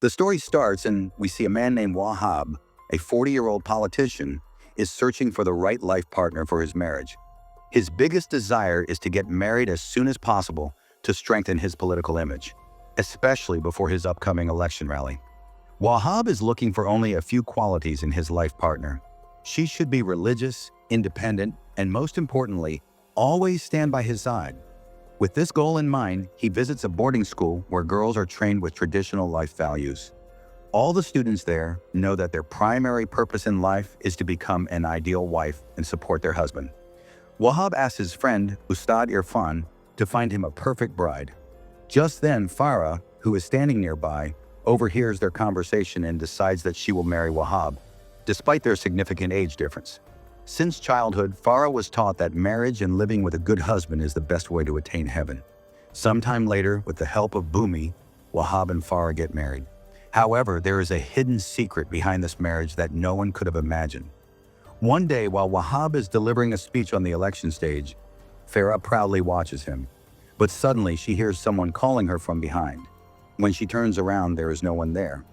The story starts and we see a man named Wahab, a 40-year-old politician, is searching for the right life partner for his marriage. His biggest desire is to get married as soon as possible to strengthen his political image, especially before his upcoming election rally. Wahab is looking for only a few qualities in his life partner. She should be religious, independent, and most importantly, always stand by his side. With this goal in mind, he visits a boarding school where girls are trained with traditional life values. All the students there know that their primary purpose in life is to become an ideal wife and support their husband. Wahab asks his friend, Ustad Irfan, to find him a perfect bride. Just then, Farah, who is standing nearby, overhears their conversation and decides that she will marry Wahab, despite their significant age difference. Since childhood, Farah was taught that marriage and living with a good husband is the best way to attain heaven. Sometime later, with the help of Bhumi, Wahab and Farah get married. However, there is a hidden secret behind this marriage that no one could have imagined. One day, while Wahab is delivering a speech on the election stage, Farah proudly watches him. But suddenly, she hears someone calling her from behind. When she turns around, there is no one there.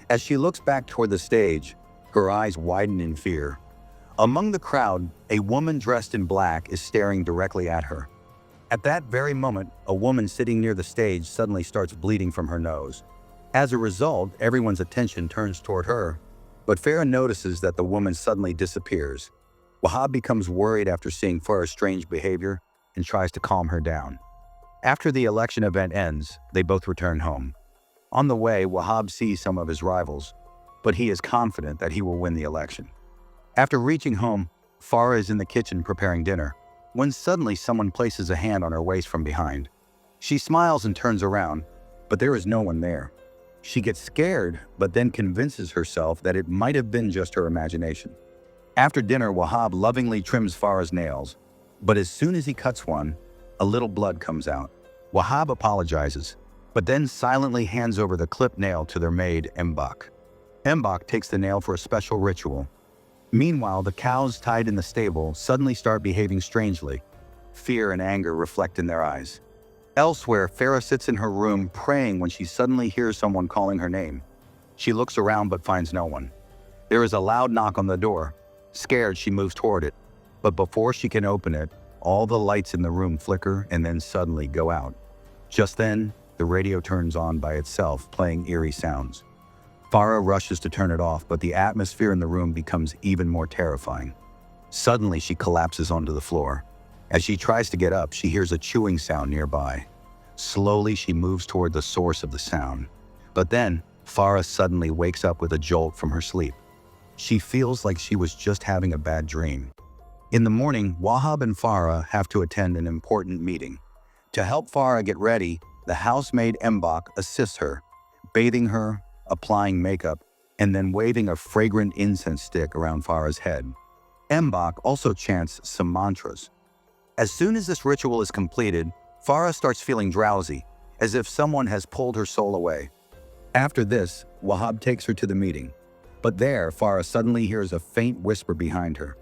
As she looks back toward the stage, her eyes widen in fear. Among the crowd, a woman dressed in black is staring directly at her. At that very moment, a woman sitting near the stage suddenly starts bleeding from her nose. As a result, everyone's attention turns toward her, but Farah notices that the woman suddenly disappears. Wahab becomes worried after seeing Farah's strange behavior and tries to calm her down. After the election event ends, they both return home. On the way, Wahab sees some of his rivals, but he is confident that he will win the election. After reaching home, Farah is in the kitchen preparing dinner, when suddenly someone places a hand on her waist from behind. She smiles and turns around, but there is no one there. She gets scared, but then convinces herself that it might have been just her imagination. After dinner, Wahab lovingly trims Farah's nails, but as soon as he cuts one, a little blood comes out. Wahab apologizes, but then silently hands over the clipped nail to their maid, Mbak. Mbak takes the nail for a special ritual. Meanwhile, the cows tied in the stable suddenly start behaving strangely. Fear and anger reflect in their eyes. Elsewhere, Farah sits in her room praying when she suddenly hears someone calling her name. She looks around but finds no one. There is a loud knock on the door. Scared, she moves toward it. But before she can open it, all the lights in the room flicker and then suddenly go out. Just then, the radio turns on by itself, playing eerie sounds. Farah rushes to turn it off, but the atmosphere in the room becomes even more terrifying. Suddenly, she collapses onto the floor. As she tries to get up, she hears a chewing sound nearby. Slowly, she moves toward the source of the sound. But then, Farah suddenly wakes up with a jolt from her sleep. She feels like she was just having a bad dream. In the morning, Wahab and Farah have to attend an important meeting. To help Farah get ready, the housemaid Mbak assists her, bathing her, applying makeup, and then waving a fragrant incense stick around Farah's head. Mbak also chants some mantras. As soon as this ritual is completed, Farah starts feeling drowsy, as if someone has pulled her soul away. After this, Wahab takes her to the meeting. But there, Farah suddenly hears a faint whisper behind her.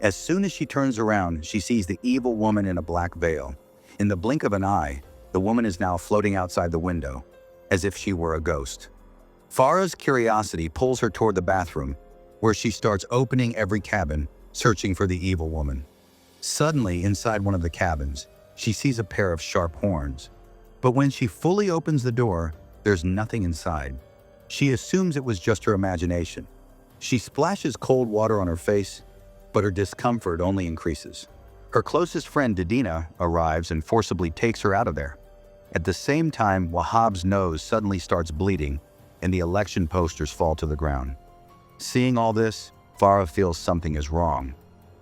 As soon as she turns around, she sees the evil woman in a black veil. In the blink of an eye, the woman is now floating outside the window, as if she were a ghost. Farah's curiosity pulls her toward the bathroom, where she starts opening every cabin, searching for the evil woman. Suddenly, inside one of the cabins, she sees a pair of sharp horns. But when she fully opens the door, there's nothing inside. She assumes it was just her imagination. She splashes cold water on her face, but her discomfort only increases. Her closest friend, Didina, arrives and forcibly takes her out of there. At the same time, Wahab's nose suddenly starts bleeding, and the election posters fall to the ground. Seeing all this, Farah feels something is wrong.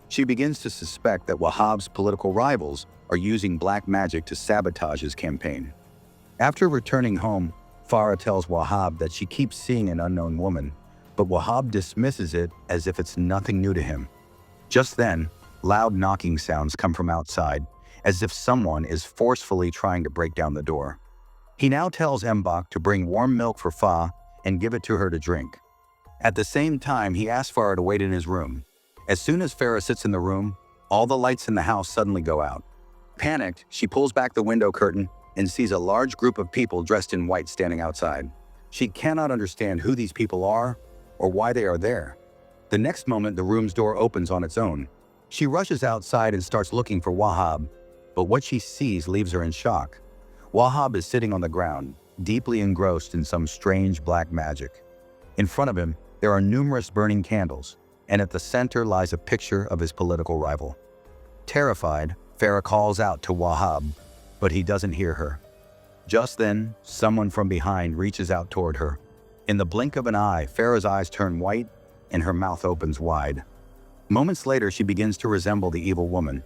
She begins to suspect that Wahab's political rivals are using black magic to sabotage his campaign. After returning home, Farah tells Wahab that she keeps seeing an unknown woman, but Wahab dismisses it as if it's nothing new to him. Just then, loud knocking sounds come from outside, as if someone is forcefully trying to break down the door. He now tells Mbak to bring warm milk for Fa and give it to her to drink. At the same time, he asks Farah to wait in his room. As soon as Farah sits in the room, all the lights in the house suddenly go out. Panicked, she pulls back the window curtain and sees a large group of people dressed in white standing outside. She cannot understand who these people are or why they are there. The next moment, the room's door opens on its own. She rushes outside and starts looking for Wahab, but what she sees leaves her in shock. Wahab is sitting on the ground, deeply engrossed in some strange black magic. In front of him, there are numerous burning candles, and at the center lies a picture of his political rival. Terrified, Farah calls out to Wahab, but he doesn't hear her. Just then, someone from behind reaches out toward her. In the blink of an eye, Farah's eyes turn white and her mouth opens wide. Moments later, she begins to resemble the evil woman.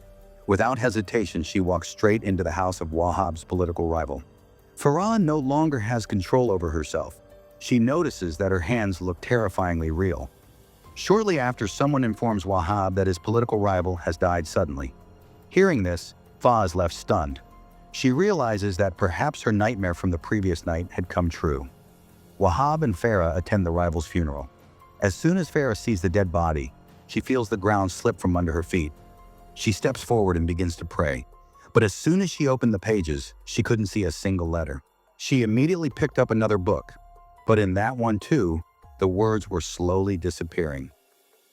Without hesitation, she walks straight into the house of Wahab's political rival. Farah no longer has control over herself. She notices that her hands look terrifyingly real. Shortly after, someone informs Wahab that his political rival has died suddenly. Hearing this, Farah is left stunned. She realizes that perhaps her nightmare from the previous night had come true. Wahab and Farah attend the rival's funeral. As soon as Farah sees the dead body, she feels the ground slip from under her feet. She steps forward and begins to pray. But as soon as she opened the pages, she couldn't see a single letter. She immediately picked up another book. But in that one too, the words were slowly disappearing.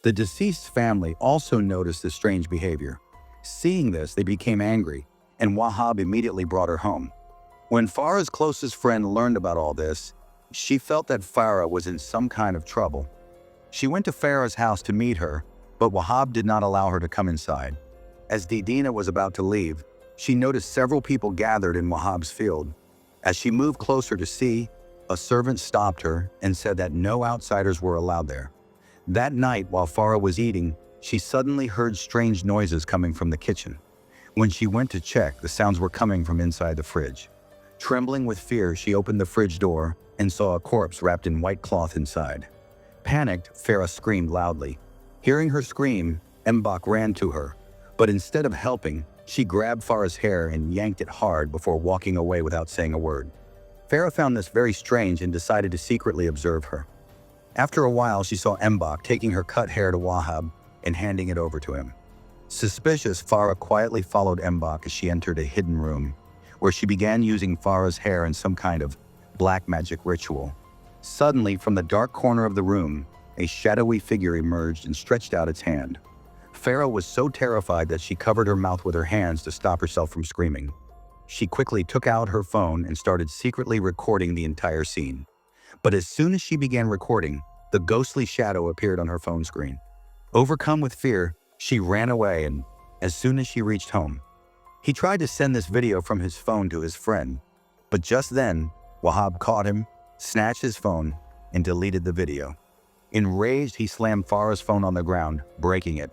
The deceased's family also noticed this strange behavior. Seeing this, they became angry, and Wahab immediately brought her home. When Farah's closest friend learned about all this, she felt that Farah was in some kind of trouble. She went to Farah's house to meet her, but Wahab did not allow her to come inside. As Didina was about to leave, she noticed several people gathered in Wahab's field. As she moved closer to see, a servant stopped her and said that no outsiders were allowed there. That night, while Farah was eating, she suddenly heard strange noises coming from the kitchen. When she went to check, the sounds were coming from inside the fridge. Trembling with fear, she opened the fridge door and saw a corpse wrapped in white cloth inside. Panicked, Farah screamed loudly. Hearing her scream, Mbak ran to her, but instead of helping, she grabbed Farah's hair and yanked it hard before walking away without saying a word. Farah found this very strange and decided to secretly observe her. After a while, she saw Mbak taking her cut hair to Wahab and handing it over to him. Suspicious, Farah quietly followed Mbak as she entered a hidden room, where she began using Farah's hair in some kind of black magic ritual. Suddenly, from the dark corner of the room, a shadowy figure emerged and stretched out its hand. Farah was so terrified that she covered her mouth with her hands to stop herself from screaming. She quickly took out her phone and started secretly recording the entire scene. But as soon as she began recording, the ghostly shadow appeared on her phone screen. Overcome with fear, she ran away, and as soon as she reached home, he tried to send this video from his phone to his friend. But just then, Wahab caught him, snatched his phone, and deleted the video. Enraged, he slammed Farah's phone on the ground, breaking it.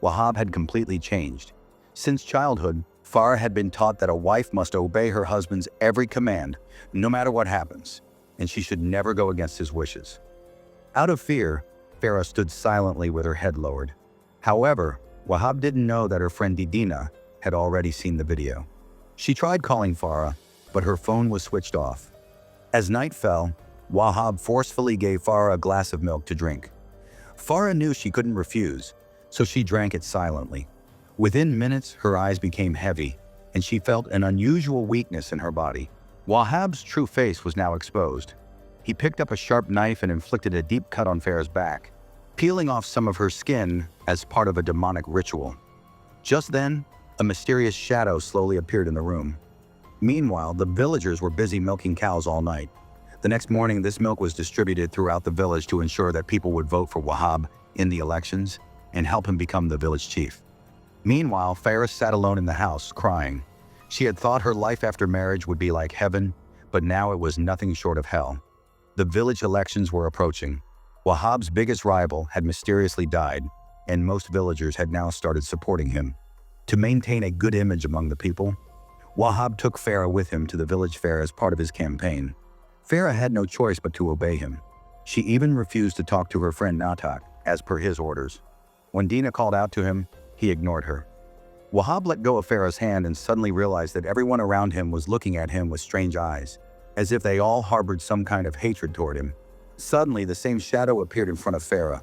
Wahab had completely changed. Since childhood, Farah had been taught that a wife must obey her husband's every command, no matter what happens, and she should never go against his wishes. Out of fear, Farah stood silently with her head lowered. However, Wahab didn't know that her friend Didina had already seen the video. She tried calling Farah, but her phone was switched off. As night fell, Wahab forcefully gave Farah a glass of milk to drink. Farah knew she couldn't refuse, so she drank it silently. Within minutes, her eyes became heavy, and she felt an unusual weakness in her body. Wahab's true face was now exposed. He picked up a sharp knife and inflicted a deep cut on Farah's back, peeling off some of her skin as part of a demonic ritual. Just then, a mysterious shadow slowly appeared in the room. Meanwhile, the villagers were busy milking cows all night. The next morning, this milk was distributed throughout the village to ensure that people would vote for Wahab in the elections and help him become the village chief. Meanwhile, Farah sat alone in the house, crying. She had thought her life after marriage would be like heaven, but now it was nothing short of hell. The village elections were approaching. Wahab's biggest rival had mysteriously died, and most villagers had now started supporting him. To maintain a good image among the people, Wahab took Farah with him to the village fair as part of his campaign. Farah had no choice but to obey him. She even refused to talk to her friend Natak, as per his orders. When Dina called out to him, he ignored her. Wahab let go of Farah's hand and suddenly realized that everyone around him was looking at him with strange eyes, as if they all harbored some kind of hatred toward him. Suddenly, the same shadow appeared in front of Farah,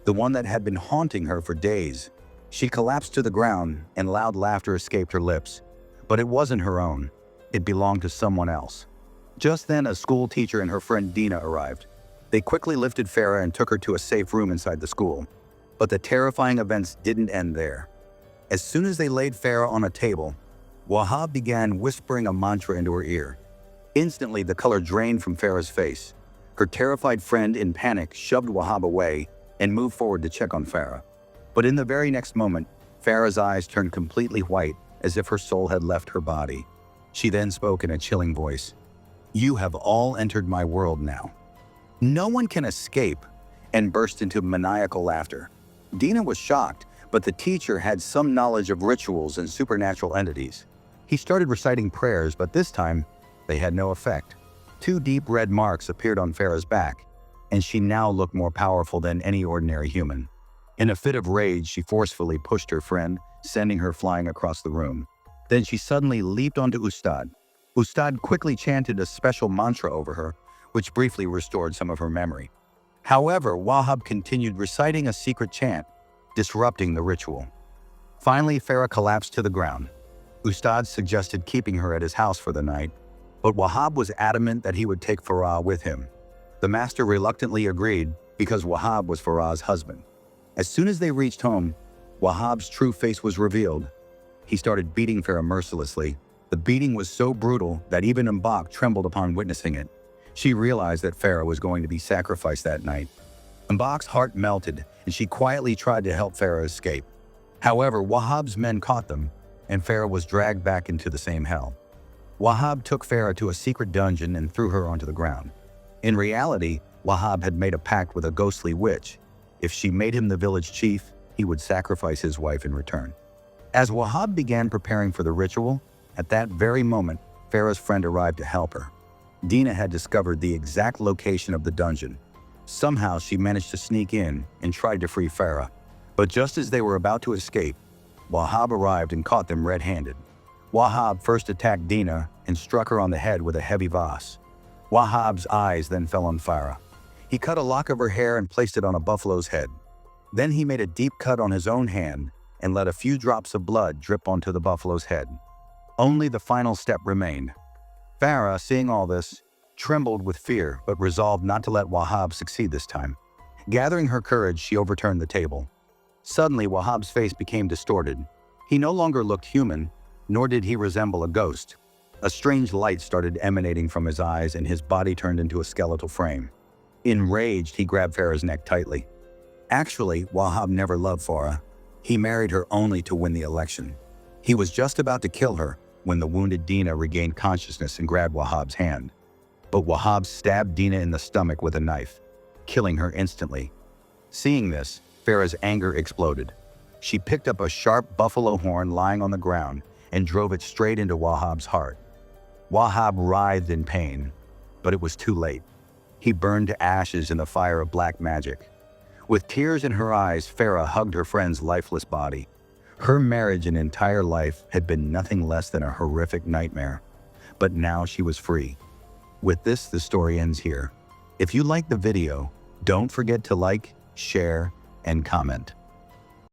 the one that had been haunting her for days. She collapsed to the ground, and loud laughter escaped her lips. But it wasn't her own. It belonged to someone else. Just then, a school teacher and her friend Dina arrived. They quickly lifted Farah and took her to a safe room inside the school. But the terrifying events didn't end there. As soon as they laid Farah on a table, Wahab began whispering a mantra into her ear. Instantly, the color drained from Farah's face. Her terrified friend, in panic, shoved Wahab away and moved forward to check on Farah. But in the very next moment, Farah's eyes turned completely white, as if her soul had left her body. She then spoke in a chilling voice. "You have all entered my world now. No one can escape," and burst into maniacal laughter. Dina was shocked, but the teacher had some knowledge of rituals and supernatural entities. He started reciting prayers, but this time, they had no effect. 2 deep red marks appeared on Farah's back, and she now looked more powerful than any ordinary human. In a fit of rage, she forcefully pushed her friend, sending her flying across the room. Then she suddenly leaped onto Ustad. Ustad quickly chanted a special mantra over her, which briefly restored some of her memory. However, Wahab continued reciting a secret chant, disrupting the ritual. Finally, Farah collapsed to the ground. Ustad suggested keeping her at his house for the night, but Wahab was adamant that he would take Farah with him. The master reluctantly agreed because Wahab was Farah's husband. As soon as they reached home, Wahab's true face was revealed. He started beating Farah mercilessly. The beating was so brutal that even Mbak trembled upon witnessing it. She realized that Farah was going to be sacrificed that night. Mbak's heart melted, and she quietly tried to help Farah escape. However, Wahab's men caught them, and Farah was dragged back into the same hell. Wahab took Farah to a secret dungeon and threw her onto the ground. In reality, Wahab had made a pact with a ghostly witch. If she made him the village chief, he would sacrifice his wife in return. As Wahab began preparing for the ritual, at that very moment, Farah's friend arrived to help her. Dina had discovered the exact location of the dungeon. Somehow, she managed to sneak in and tried to free Farah. But just as they were about to escape, Wahab arrived and caught them red-handed. Wahab first attacked Dina and struck her on the head with a heavy vase. Wahab's eyes then fell on Farah. He cut a lock of her hair and placed it on a buffalo's head. Then he made a deep cut on his own hand and let a few drops of blood drip onto the buffalo's head. Only the final step remained. Farah, seeing all this, trembled with fear but resolved not to let Wahab succeed this time. Gathering her courage, she overturned the table. Suddenly, Wahab's face became distorted. He no longer looked human, nor did he resemble a ghost. A strange light started emanating from his eyes and his body turned into a skeletal frame. Enraged, he grabbed Farah's neck tightly. Actually, Wahab never loved Farah. He married her only to win the election. He was just about to kill her when the wounded Dina regained consciousness and grabbed Wahab's hand. But Wahab stabbed Dina in the stomach with a knife, killing her instantly. Seeing this, Farah's anger exploded. She picked up a sharp buffalo horn lying on the ground and drove it straight into Wahab's heart. Wahab writhed in pain, but it was too late. He burned to ashes in the fire of black magic. With tears in her eyes, Farah hugged her friend's lifeless body. Her marriage and entire life had been nothing less than a horrific nightmare. But now she was free. With this, the story ends here. If you liked the video, don't forget to like, share, and comment.